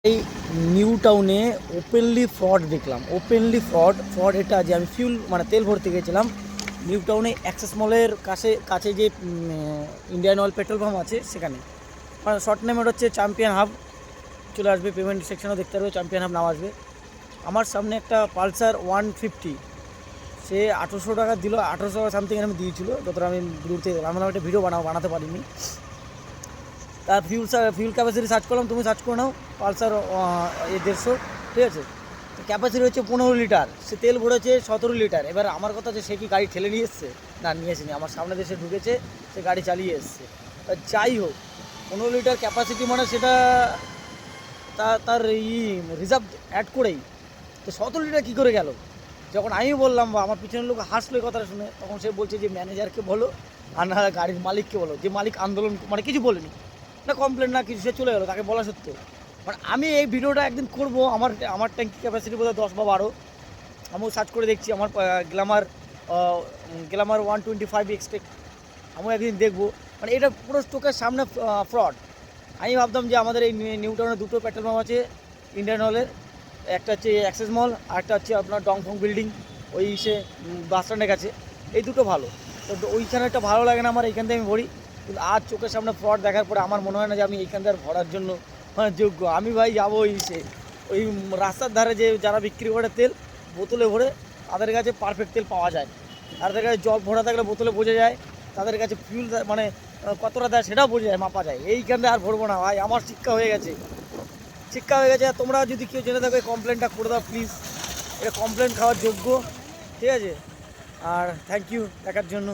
এই নিউ টাউনে openly fraud দেখলাম। ফ্রড এটা যে আমি তেল ভরতে গেছিলাম নিউ টাউনে অ্যাক্সেস মলের কাছে কাছে যে ইন্ডিয়ান অয়েল পেট্রোল পাম্প আছে সেখানে। শর্ট নেম ওটা হচ্ছে চ্যাম্পিয়ন হাব। চলে আসবে পেমেন্ট সেকশনও দেখতে পারবে, চ্যাম্পিয়ন হাব নাম আসবে। আমার সামনে একটা পালসার 150, সে 1800 টাকা দিল, 1800 টাকা সামথিং আমি দিয়েছিল যতটা আমি দূর থেকে। আমি একটা ভিডিও বানাতে পারিনি। তার ফিউল ক্যাপাসিটি সার্চ করলাম, তুমি সার্চ করে নাও। পালসার 150, ঠিক আছে। ক্যাপাসিটি হচ্ছে 15 লিটার, সে তেল ভরেছে 17 লিটার। এবার আমার কথা হচ্ছে, সে কি গাড়ি ঠেলে নিয়ে এসছে? না, নিয়ে আসেনি, আমার সামনে দেশে ঢুকেছে, সে গাড়ি চালিয়ে এসছে। যাই হোক, 15 লিটার ক্যাপাসিটি মানে সেটা তার রিজার্ভ অ্যাড করেই তো 17 লিটার কী করে গেল? যখন আমি বললাম বা আমার পিছনের লোক হাসলো এই কথাটা শুনে, তখন সে বলছে যে ম্যানেজারকে বলো আর না গাড়ির মালিককে বলো। যে মালিক আন্দোলন কিছু বলেনি, না কমপ্লেন না কিছু, সে চলে গেলো, তাকে বলা সত্ত্বেও। আমি এই ভিডিওটা একদিন করবো। আমার ট্যাঙ্কি ক্যাপাসিটি বোধহয় 10 বা 12। আমিও সার্চ করে দেখছি, আমার গ্ল্যামার 125 এক্সপেক্ট। আমিও একদিন দেখবো। এটা পুরো চোখের সামনে ফ্রড। আমি ভাবতাম যে আমাদের এই নিউ টাউনে দুটো পেট্রোল পাম্প আছে ইন্ডিয়ান অয়েলের, একটা হচ্ছে অ্যাক্সেস মল, আর একটা হচ্ছে আপনার ডংফং বিল্ডিং, ওই বাস স্ট্যান্ডের কাছে। এই দুটো ভালো। তো ওইখানে একটা ভালো লাগে না আমার, এইখান থেকে আমি ভরি। কিন্তু আজ চোখের সামনে ফ্রড দেখার পরে আমার মনে হয় না যে আমি এইখান থেকে ভরার জন্য যোগ্য। আমি ভাই যাবো ওই রাস্তার ধারে যে যারা বিক্রি করে তেল বোতলে ভরে, তাদের কাছে পারফেক্ট তেল পাওয়া যায়। তাদের কাছে জল ভরা থাকলে বোতলে বোঝা যায়, তাদের কাছে ফিউল কতটা দেয় সেটাও বোঝা যায়, মাপা যায়। এইখান থেকে আর ভরবো না ভাই, আমার শিক্ষা হয়ে গেছে। আর তোমরা যদি কেউ জেনে থাকো কমপ্লেনটা করে দাও প্লিজ। এটা কমপ্লেন খাওয়ার যোগ্য, ঠিক আছে। আর থ্যাংক ইউ দেখার জন্য।